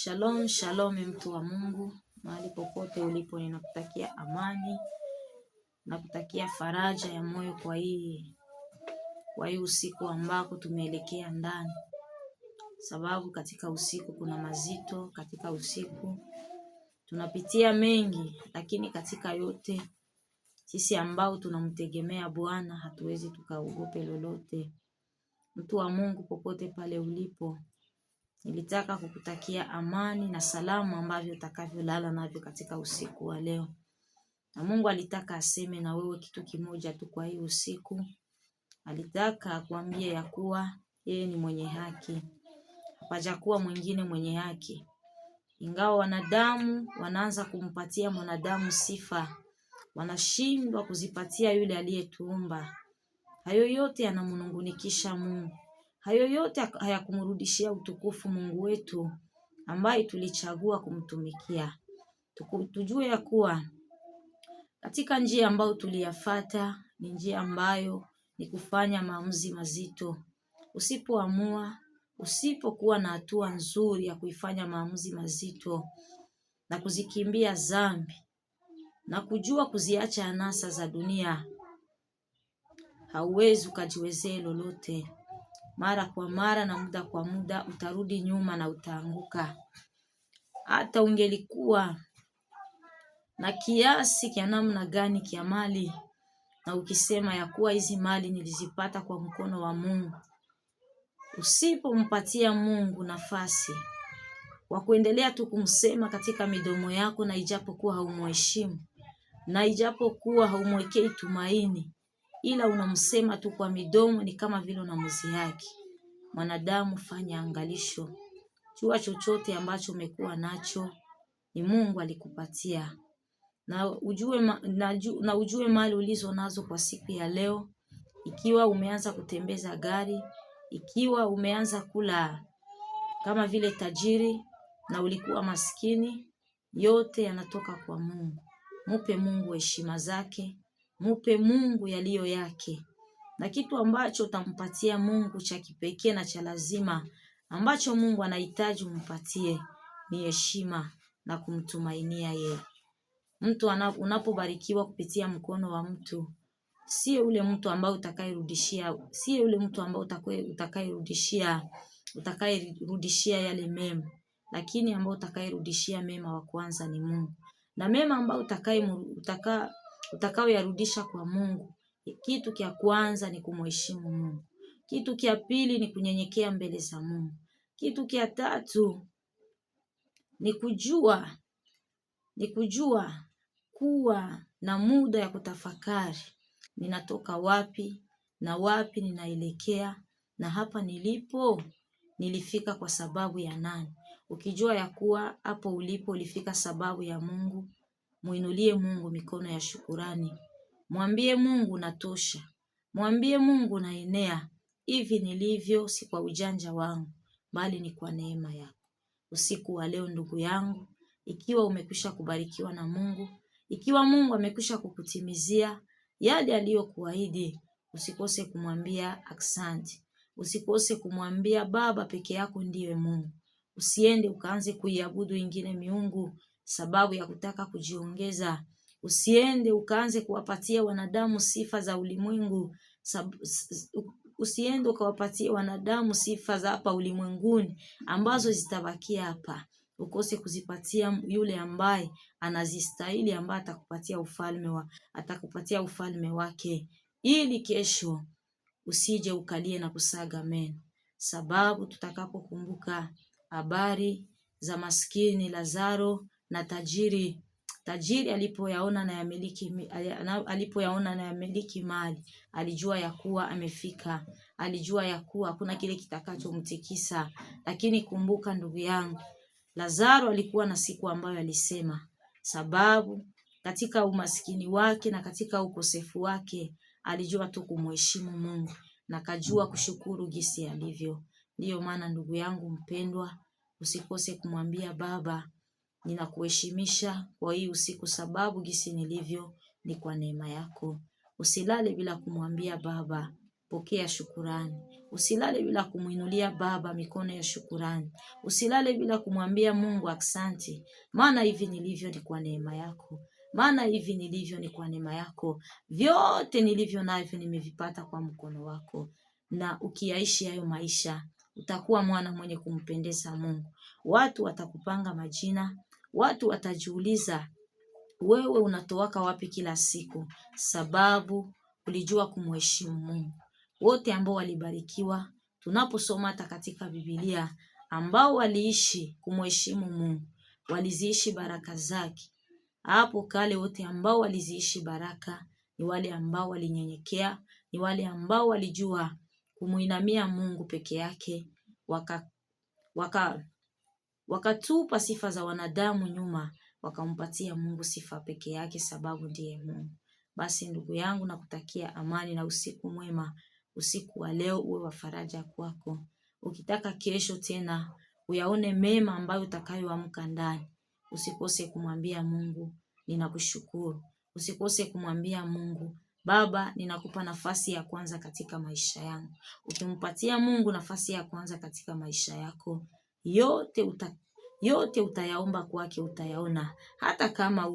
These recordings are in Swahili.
Shalom, shalom mtu wa Mungu, mahali popote ulipo ninakutakia amani, nakutakia faraja ya moyo kwa hii usiku ambako tumeelekea ndani. Sababu katika usiku kuna mazito, katika usiku tunapitia mengi, lakini katika yote sisi ambao tunamtegemea Bwana hatuwezi tukaogope lolote. Mtu wa Mungu popote pale ulipo, nilitaka kukutakia amani na salamu ambavyo utakavyolala navyo katika usiku wa leo. Na Mungu alitaka aseme na wewe kitu kimoja tu kwa hii usiku. Alitaka akuambie ya kuwa yeye ni mwenye haki. Hapajakuwa mwingine mwenye haki. Ingawa wanadamu wanaanza kumpatia mwanadamu sifa, wanashindwa kuzipatia yule aliyetuumba. Hayo yote yanamnungunikisha Mungu. Hayo yote hayakumrudishia utukufu Mungu wetu ambaye tulichagua kumtumikia. Tujue ya kuwa katika njia ambayo tuliyafata ni njia ambayo ni kufanya maamuzi mazito. Usipoamua, usipokuwa na hatua nzuri ya kuifanya maamuzi mazito na kuzikimbia dhambi na kujua kuziacha anasa za dunia, hauwezi ukajiwezee lolote. Mara kwa mara na muda kwa muda utarudi nyuma na utaanguka. Hata ungelikuwa na kiasi kia namna gani kia mali, na ukisema ya kuwa hizi mali nilizipata kwa mkono wa Mungu, usipompatia Mungu nafasi wa kuendelea tu kumsema katika midomo yako, na ijapokuwa haumheshimu, na ijapokuwa haumwekei tumaini, ila unamsema tu kwa midomo, ni kama vile unamdhihaki. Mwanadamu, fanya angalisho. Jua chochote ambacho umekuwa nacho ni Mungu alikupatia. Na ujue mali ulizo nazo kwa siku ya leo. Ikiwa umeanza kutembeza gari, ikiwa umeanza kula kama vile tajiri na ulikuwa maskini, yote yanatoka kwa Mungu. Mupe Mungu heshima zake, mupe Mungu yaliyo yake. Na kitu ambacho utampatia Mungu cha kipekee na cha lazima, ambacho Mungu anahitaji umpatie, ni heshima na kumtumainia yeye. Mtu unapobarikiwa kupitia mkono wa mtu, sio ule mtu ambao utakayerudishia yale mema, lakini ambao utakayerudishia mema wa kwanza ni Mungu. Na mema ambao utakayoyarudisha kwa Mungu, kitu kia kwanza ni kumheshimu Mungu. Kitu kia pili ni kunyenyekea mbele za Mungu. Kitu kia tatu ni kujua kuwa na muda ya kutafakari. Ninatoka wapi na wapi ninaelekea, na hapa nilipo nilifika kwa sababu ya nani? Ukijua ya kuwa hapo ulipo ulifika sababu ya Mungu, muinulie Mungu mikono ya shukurani. Mwambie Mungu natosha. Mwambie Mungu naenea. Hivi nilivyo si kwa ujanja wangu, bali ni kwa neema yako. Usiku wa leo ndugu yangu, ikiwa umekwisha kubarikiwa na Mungu, ikiwa Mungu amekwisha kukutimizia yale aliyokuahidi, usikose kumwambia asante. Usikose kumwambia Baba peke yako ndiye Mungu. Usiende ukaanze kuiabudu ingine miungu sababu ya kutaka kujiongeza. Usiende ukaanze kuwapatia wanadamu sifa za ulimwengu. Usiende ukawapatia wanadamu sifa za hapa ulimwenguni ambazo zitabakia hapa. Ukose kuzipatia yule ambaye anazistahili, ambaye atakupatia ufalme wake, ili kesho usije ukalie na kusaga meno. Sababu tutakapokumbuka habari za maskini Lazaro na tajiri alipoyaona na yamiliki mali, alijua ya kuwa amefika, alijua ya kuwa hakuna kile kitakachomtikisa. Lakini kumbuka ndugu yangu, Lazaro alikuwa na siku ambayo alisema, sababu katika umaskini wake na katika ukosefu wake alijua tu kumheshimu Mungu na kajua kushukuru jinsi alivyo. Ndiyo maana ndugu yangu mpendwa, usikose kumwambia Baba, ninakuheshimisha kwa hii usiku, sababu jinsi nilivyo ni kwa neema yako. Usilale bila kumwambia Baba, pokea shukurani. Usilale bila kumuinulia Baba mikono ya shukurani. Usilale bila kumwambia Mungu asante, maana hivi nilivyo ni kwa neema yako. Maana hivi nilivyo ni kwa neema yako. Vyote nilivyo navyo nimevipata kwa mkono wako. Na ukiyaishi hayo maisha, utakuwa mwana mwenye kumpendeza Mungu. Watu watakupanga majina, watu watajiuliza wewe unatowaka wapi kila siku, sababu ulijua kumheshimu Mungu. Wote ambao walibarikiwa tunaposoma hata katika Biblia, ambao waliishi kumheshimu Mungu, waliziishi baraka zake. Hapo kale wote ambao waliziishi baraka ni wale ambao walinyenyekea, ni wale ambao walijua kumuinamia Mungu peke yake, wakatupa sifa za wanadamu nyuma, wakampatia Mungu sifa peke yake, sababu ndiye Mungu. Basi ndugu yangu, nakutakia amani na usiku mwema. Usiku wa leo uwe wa faraja kwako. Ukitaka kesho tena uyaone mema ambayo utakayoamka ndani, usikose kumwambia Mungu ninakushukuru. Usikose kumwambia Mungu, Baba, ninakupa nafasi ya kwanza katika maisha yangu. Ukimpatia Mungu nafasi ya kwanza katika maisha yako, yote utayaomba kwake utayaona. Hata kama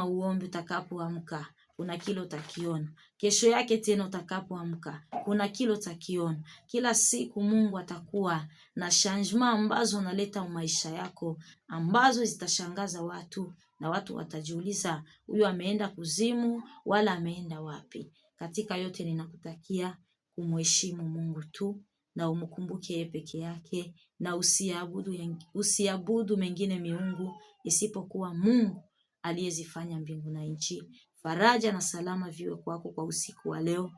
uombi utakapoamka, kuna kile utakiona. Kesho yake tena utakapoamka, kuna kile utakiona. Kila siku Mungu atakuwa na changement ambazo analeta maisha yako, ambazo zitashangaza watu, na watu watajiuliza huyu ameenda kuzimu wala ameenda wapi. Katika yote ninakutakia kumheshimu Mungu tu, na umkumbuke yeye peke yake, na usiabudu mengine miungu isipokuwa Mungu aliyezifanya mbingu na nchi. Faraja na salama viwe kwako kwa usiku wa leo.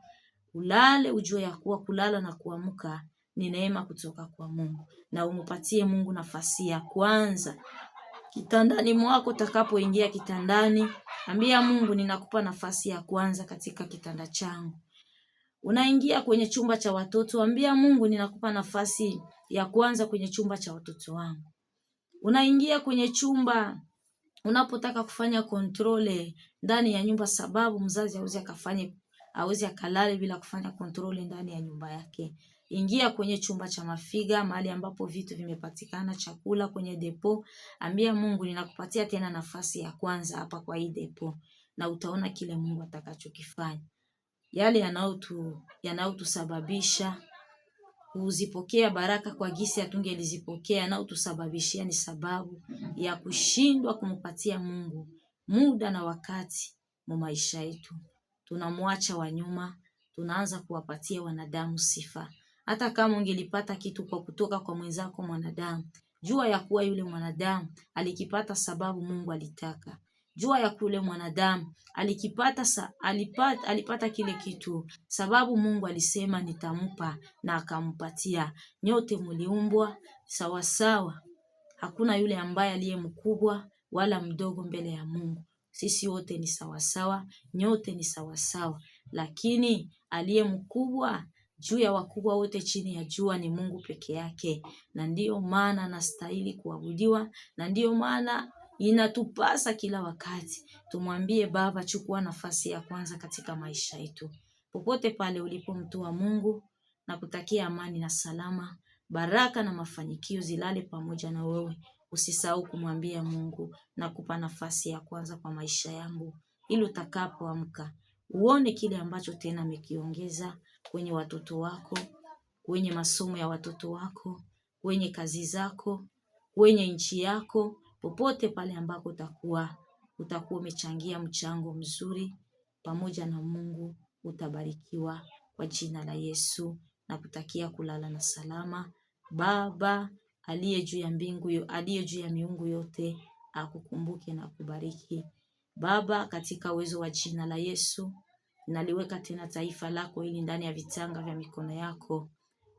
Ulale ujue ya kuwa kulala na kuamka ni neema kutoka kwa Mungu, na umupatie Mungu nafasi ya kwanza kitandani mwako. Utakapoingia kitandani, ambia Mungu, ninakupa nafasi ya kwanza katika kitanda changu. Unaingia kwenye chumba cha watoto, ambia Mungu, ninakupa nafasi ya kwanza kwenye chumba cha watoto wangu. Unaingia kwenye chumba unapotaka kufanya kontrole ndani ya nyumba, sababu mzazi hawezi akalale bila kufanya kontrole ndani ya nyumba yake. Ingia kwenye chumba cha mafiga, mahali ambapo vitu vimepatikana, chakula kwenye depo. Ambia Mungu, ninakupatia tena nafasi ya kwanza hapa kwa hii depo, na utaona kile Mungu atakachokifanya. Yale yanayotusababisha kuzipokea baraka kwa gisi hatungelizipokea, na utusababishia ni sababu ya kushindwa kumpatia Mungu muda na wakati mu maisha yetu. Tunamwacha wa nyuma, tunaanza kuwapatia wanadamu sifa. Hata kama ungelipata kitu kwa kutoka kwa mwenzako mwanadamu, jua ya kuwa yule mwanadamu alikipata sababu Mungu alitaka. Jua ya kule mwanadamu alipata kile kitu sababu Mungu alisema nitampa, na akampatia. Nyote mliumbwa sawa sawa. Hakuna yule ambaye aliye mkubwa wala mdogo mbele ya Mungu. Sisi wote ni sawa sawa, nyote ni sawa sawa. Lakini aliye mkubwa juu ya wakubwa wote chini ya jua ni Mungu peke yake, na ndiyo maana anastahili kuabudiwa, na ndiyo maana inatupasa kila wakati tumwambie Baba, chukua nafasi ya kwanza katika maisha yetu. Popote pale ulipo mtu wa Mungu, na kutakia amani na salama, baraka na mafanikio zilale pamoja na wewe. Usisahau kumwambia Mungu, nakupa nafasi ya kwanza kwa maisha yangu, ili utakapoamka uone kile ambacho tena amekiongeza kwenye watoto wako, kwenye masomo ya watoto wako, kwenye kazi zako, kwenye nchi yako. Popote pale ambako utakuwa umechangia mchango mzuri pamoja na Mungu, utabarikiwa kwa jina la Yesu, na kutakia kulala na salama. Baba aliye juu ya miungu yote akukumbuke na kubariki. Baba, katika uwezo wa jina la Yesu, naliweka tena taifa lako hili ndani ya vitanga vya mikono yako.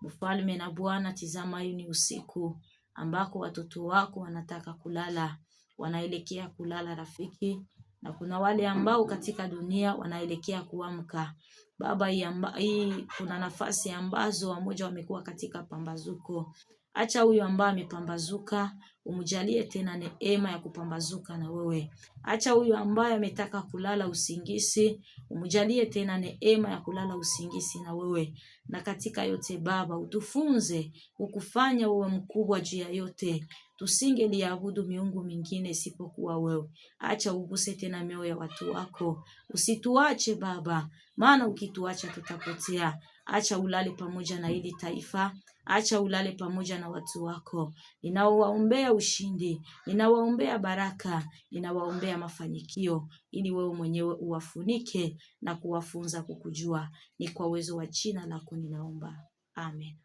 Mfalme na Bwana, tizama hii ni usiku ambako watoto wako wanataka kulala, wanaelekea kulala rafiki, na kuna wale ambao katika dunia wanaelekea kuamka. Baba, hii kuna nafasi ambazo wamoja wamekuwa katika pambazuko, Acha huyu ambaye amepambazuka, umjalie tena neema ya kupambazuka na wewe. Acha huyu ambaye ametaka kulala usingizi, umjalie tena neema ya kulala usingizi na wewe. Na katika yote Baba, utufunze ukufanya wewe mkubwa juu ya yote. Tusingeliabudu miungu mingine isipokuwa wewe. Acha uguse tena mioyo ya watu wako. Usituache Baba, maana ukituacha tutapotea. Acha ulale pamoja na hili taifa. Acha ulale pamoja na watu wako. Ninawaombea ushindi, ninawaombea baraka, ninawaombea mafanikio, ili wewe mwenyewe uwafunike na kuwafunza kukujua. Ni kwa uwezo wa jina lako ninaomba. Amen.